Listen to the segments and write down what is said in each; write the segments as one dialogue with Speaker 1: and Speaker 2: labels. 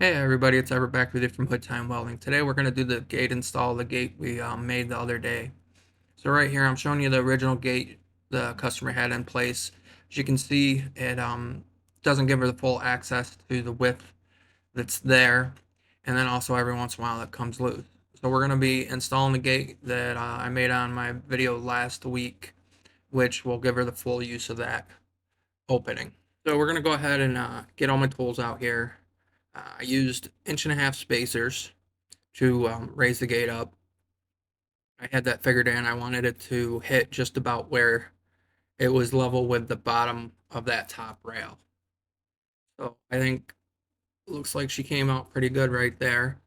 Speaker 1: Hey everybody, it's Ever back with you from Hood Time Welding. Today we're going to do the gate install, the gate we made the other day. So right here I'm showing you the original gate the customer had in place. As you can see, it doesn't give her the full access to the width that's there, and then also every once in a while it comes loose. So we're going to be installing the gate that I made on my video last week, which will give her the full use of that opening. So we're going to go ahead and get all my tools out here. I used 1.5 inch spacers to raise the gate up. I had that figured in. I wanted it to hit just about where it was level with the bottom of that top rail. So I think it looks like she came out pretty good right there.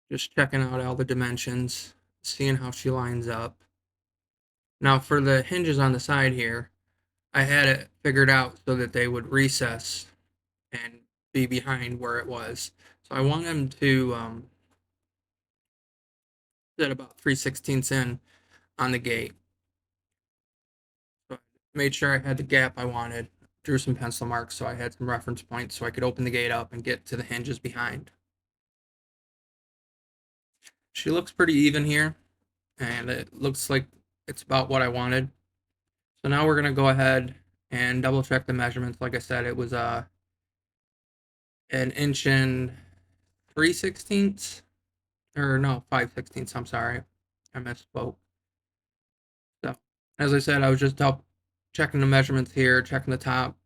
Speaker 1: Just checking out all the dimensions, seeing how she lines up. Now for the hinges on the side here, I had it figured out so that they would recess and be behind where it was. So I want them to sit about 3/16 in on the gate. So I made sure I had the gap I wanted, drew some pencil marks so I had some reference points so I could open the gate up and get to the hinges behind. She looks pretty even here, and it looks like it's about what I wanted. So now we're going to go ahead and double check the measurements. Like I said, it was 1 inch and 3/16, or no, 5/16. I'm sorry, I misspoke. So as I said, I was just checking the measurements here, checking the top,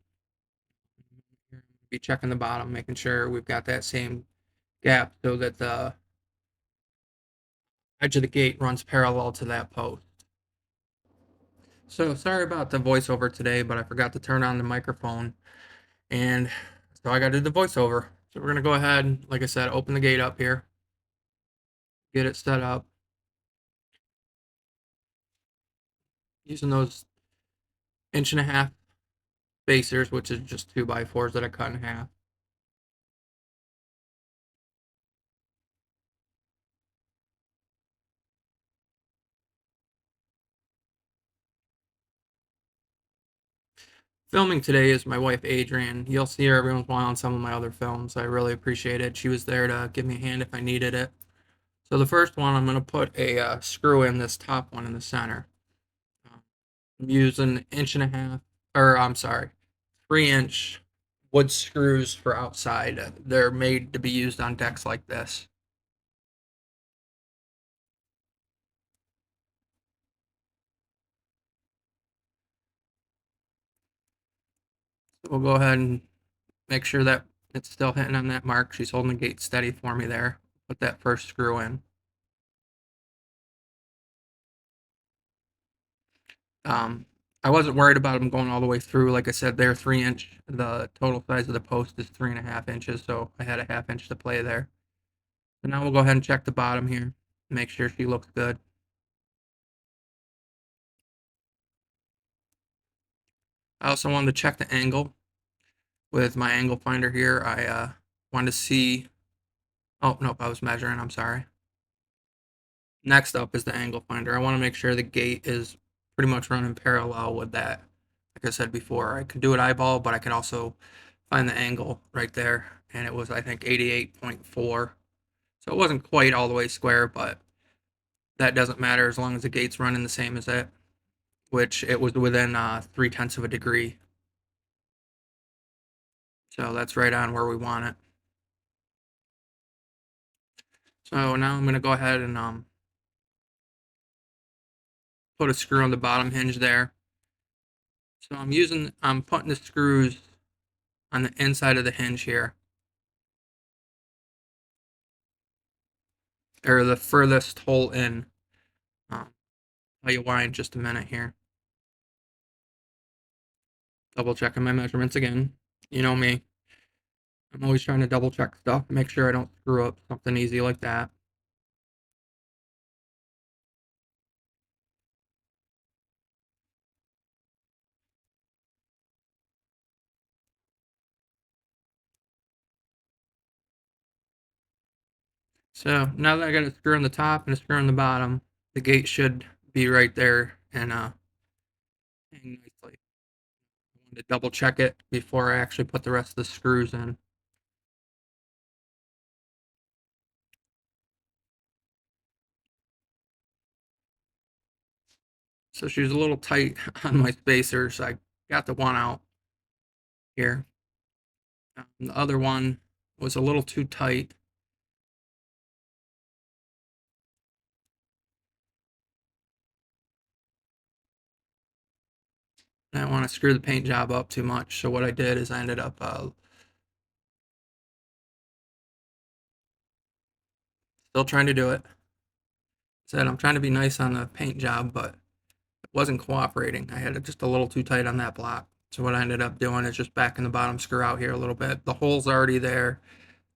Speaker 1: be checking the bottom, making sure we've got that same gap so that the edge of the gate runs parallel to that post. So sorry about the voiceover today, but I forgot to turn on the microphone, and so I got to do the voiceover. So we're gonna go ahead, like I said, open the gate up here, get it set up using those 1.5 inch spacers, which is just 2x4s that I cut in half. Filming today is my wife Adrian. You'll see her every once in a while on some of my other films. I really appreciate it. She was there to give me a hand if I needed it. So the first one, I'm going to put a screw in this top one in the center. I'm using 1.5 inch, or I'm sorry, 3 inch wood screws for outside. They're made to be used on decks like this. So we'll go ahead and make sure that it's still hitting on that mark. She's holding the gate steady for me there. Put that first screw in. Um, I wasn't worried about them going all the way through. Like I said, they're 3 inch. The total size of the post is 3.5 inches, so I had a 1/2 inch to play there. So now we'll go ahead and check the bottom here. Make sure she looks good. I also wanted to check the angle with my angle finder here. I wanted to see. Oh, nope, I was measuring. I'm sorry. Next up is the angle finder. I want to make sure the gate is pretty much running parallel with that. Like I said before, I can do it eyeball, but I can also find the angle right there. And it was, I think, 88.4. So it wasn't quite all the way square, but that doesn't matter as long as the gate's running the same as it, which it was within 3/10 of a degree. So that's right on where we want it. So now I'm going to go ahead and put a screw on the bottom hinge there. So I'm putting the screws on the inside of the hinge here, or the furthest hole in. I'll you why in just a minute here. Double checking my measurements again. You know me. I'm always trying to double check stuff, make sure I don't screw up something easy like that. So now that I got a screw on the top and a screw on the bottom, the gate should be right there and hang nicely. I wanted to double check it before I actually put the rest of the screws in. So she was a little tight on my spacers. I got the one out here. The other one was a little too tight. I didn't want to screw the paint job up too much. So what I did is I ended up still trying to do it. Said I'm trying to be nice on the paint job, but it wasn't cooperating. I had it just a little too tight on that block. So what I ended up doing is just backing the bottom screw out here a little bit. The hole's already there.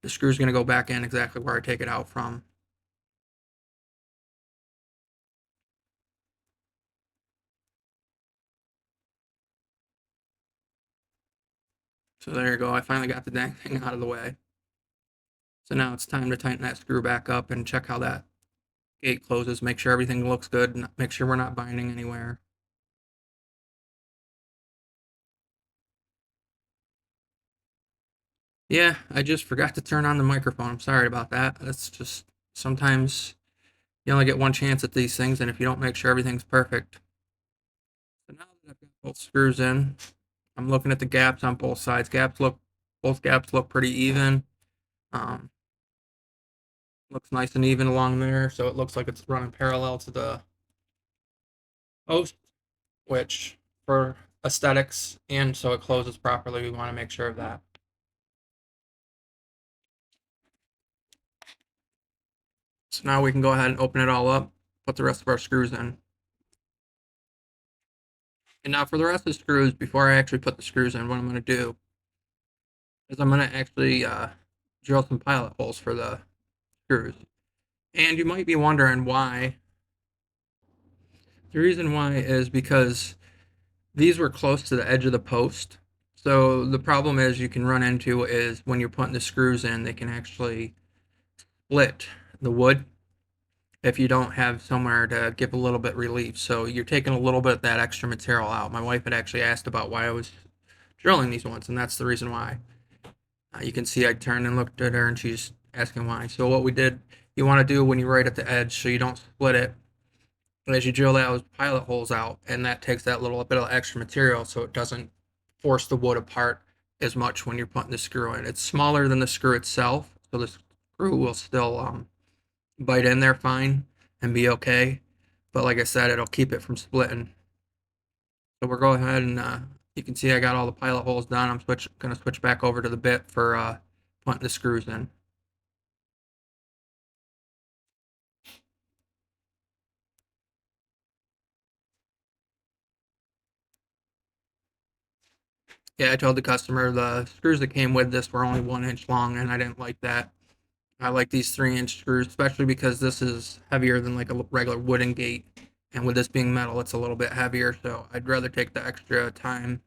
Speaker 1: The screw's going to go back in exactly where I take it out from. So there you go. I finally got the dang thing out of the way. So now it's time to tighten that screw back up and check how that gate closes. Make sure everything looks good. And make sure we're not binding anywhere. Yeah, I just forgot to turn on the microphone. I'm sorry about that. That's just sometimes you only get one chance at these things, and if you don't make sure everything's perfect. So now that I've got both screws in, I'm looking at the gaps on both sides. Both gaps look pretty even. Um, Looks nice and even along there, so it looks like it's running parallel to the post, which for aesthetics and so it closes properly, we want to make sure of that. So now we can go ahead and open it all up, put the rest of our screws in. And now for the rest of the screws, before I actually put the screws in, what I'm going to do is I'm going to actually drill some pilot holes for the screws. And you might be wondering why. The reason why is because these were close to the edge of the post. So the problem is you can run into is when you're putting the screws in, they can actually split the wood if you don't have somewhere to give a little bit relief. So you're taking a little bit of that extra material out. My wife had actually asked about why I was drilling these ones, and that's the reason why. You can see I turned and looked at her, and she's asking why. So what we did, you want to do when you're right at the edge, so you don't split it. As you drill those pilot holes out, and that takes that little bit of extra material, so it doesn't force the wood apart as much when you're putting the screw in. It's smaller than the screw itself, so the screw will still bite in there fine and be okay. But like I said, it'll keep it from splitting. So we're going ahead and you can see I got all the pilot holes done. I'm going to switch back over to the bit for putting the screws in. Yeah, I told the customer the screws that came with this were only 1 inch long, and I didn't like that. I like these 3 inch screws, especially because this is heavier than like a regular wooden gate. And with this being metal, it's a little bit heavier, so I'd rather take the extra time,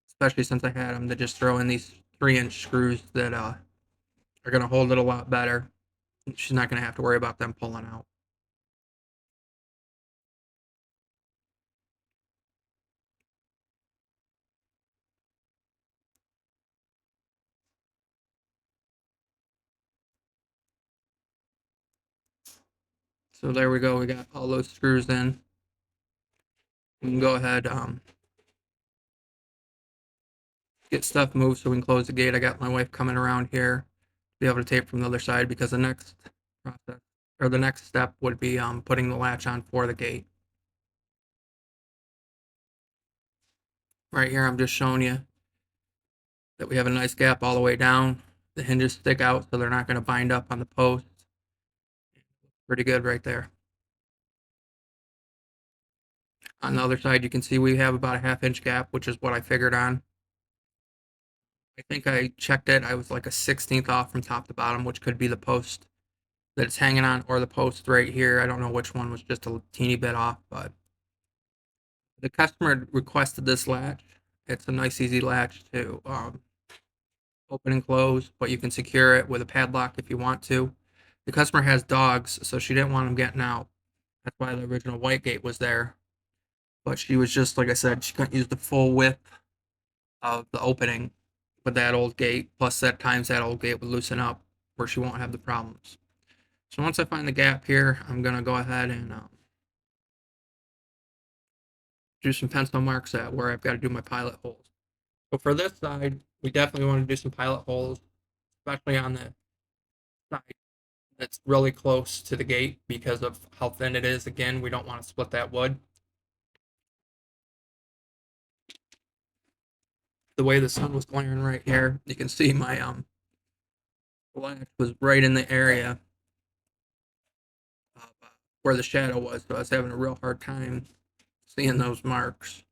Speaker 1: especially since I had them, to just throw in these 3 inch screws that are going to hold it a lot better. She's not going to have to worry about them pulling out. So there we go. We got all those screws in. We can go ahead, get stuff moved so we can close the gate. I got my wife coming around here to be able to tape from the other side because the next process or the next step would be putting the latch on for the gate. Right here, I'm just showing you that we have a nice gap all the way down. The hinges stick out so they're not going to bind up on the post. Pretty good right there. On the other side, you can see we have about a 1/2 inch gap, which is what I figured on. I think I checked it. I was like a 16th off from top to bottom, which could be the post that it's hanging on or the post right here. I don't know which one was just a teeny bit off, but the customer requested this latch. It's a nice, easy latch to open and close, but you can secure it with a padlock if you want to. The customer has dogs, so she didn't want them getting out. That's why the original white gate was there. But she was just, like I said, she couldn't use the full width of the opening with that old gate. Plus, that times that old gate would loosen up where she won't have the problems. So once I find the gap here, I'm going to go ahead and do some pencil marks at where I've got to do my pilot holes. So for this side, we definitely want to do some pilot holes, especially on the side that's really close to the gate because of how thin it is. Again, we don't want to split that wood. The way the sun was glaring right here, you can see my latch was right in the area of where the shadow was, so I was having a real hard time seeing those marks.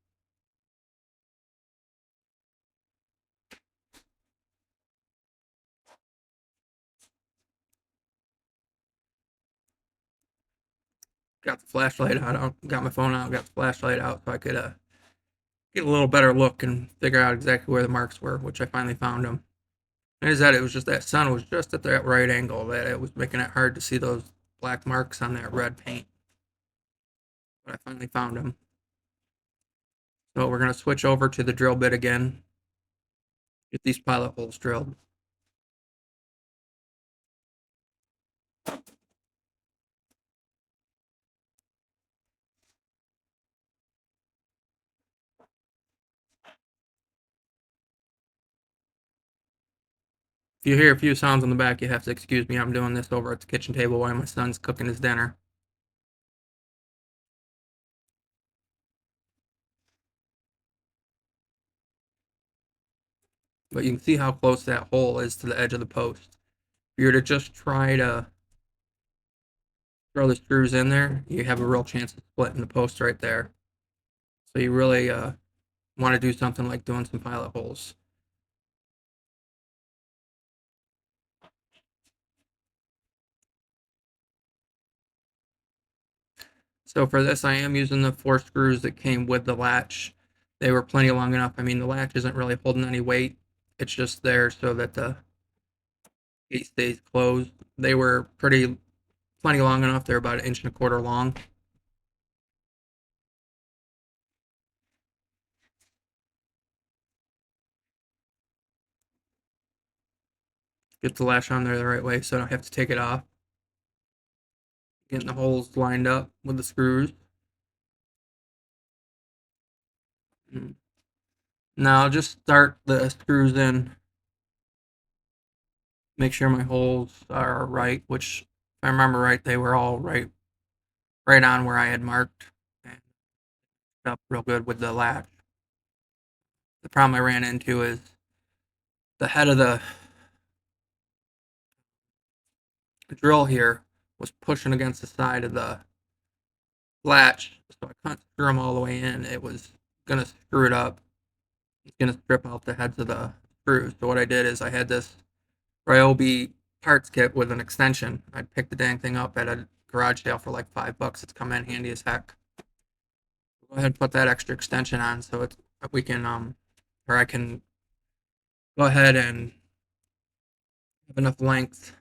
Speaker 1: Got the flashlight out, got my phone out, got the flashlight out so I could get a little better look and figure out exactly where the marks were, which I finally found them. And is that it was just that sun was just at that right angle that it was making it hard to see those black marks on that red paint. But I finally found them. So we're going to switch over to the drill bit again, get these pilot holes drilled. If you hear a few sounds on the back, you have to excuse me. I'm doing this over at the kitchen table while my son's cooking his dinner. But you can see how close that hole is to the edge of the post. If you were to just try to throw the screws in there, you have a real chance of splitting the post right there. So you really want to do something like doing some pilot holes. So for this, I am using the 4 screws that came with the latch. They were plenty long enough. I mean, the latch isn't really holding any weight. It's just there so that the gate stays closed. They were plenty long enough. They're about 1.25 inches long. Get the latch on there the right way so I don't have to take it off. Getting the holes lined up with the screws. Now I'll just start the screws in. Make sure my holes are right, which if I remember right, they were all right on where I had marked. And up real good with the latch. The problem I ran into is the head of the drill here was pushing against the side of the latch, so I couldn't screw them all the way in. It was gonna screw it up. It's gonna strip out the heads of the screws. So what I did is I had this Ryobi parts kit with an extension. I'd picked the dang thing up at a garage sale for like $5. It's come in handy as heck. Go ahead and put that extra extension on so it's we can or I can go ahead and have enough length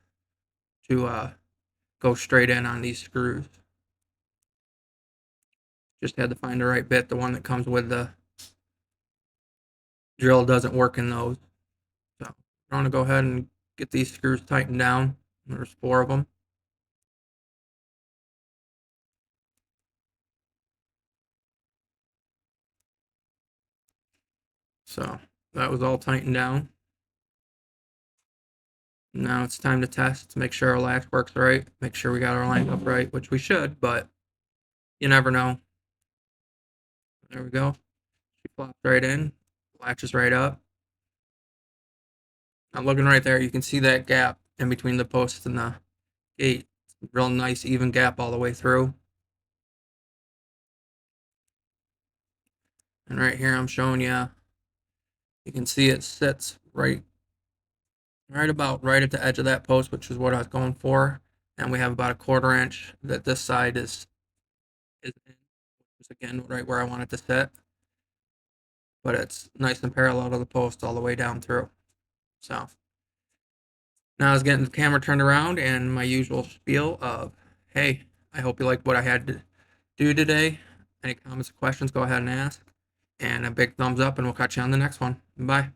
Speaker 1: to go straight in on these screws. Just had to find the right bit. The one that comes with the drill doesn't work in those. So I'm going to go ahead and get these screws tightened down. There's 4 of them. So that was all tightened down. Now it's time to test to make sure our latch works right. Make sure we got our line up right, which we should, but you never know. There we go. She flops right in. Latches right up. Now looking right there, you can see that gap in between the post and the gate. Real nice even gap all the way through. And right here I'm showing you, you can see it sits right about right at the edge of that post, which is what I was going for. And we have about 1/4 inch that this side is in, which is again right where I want it to sit. But it's nice and parallel to the post all the way down through. So now I was getting the camera turned around and my usual spiel of, hey, I hope you like what I had to do today. Any comments or questions, go ahead and ask. And a big thumbs up, and we'll catch you on the next one. Bye.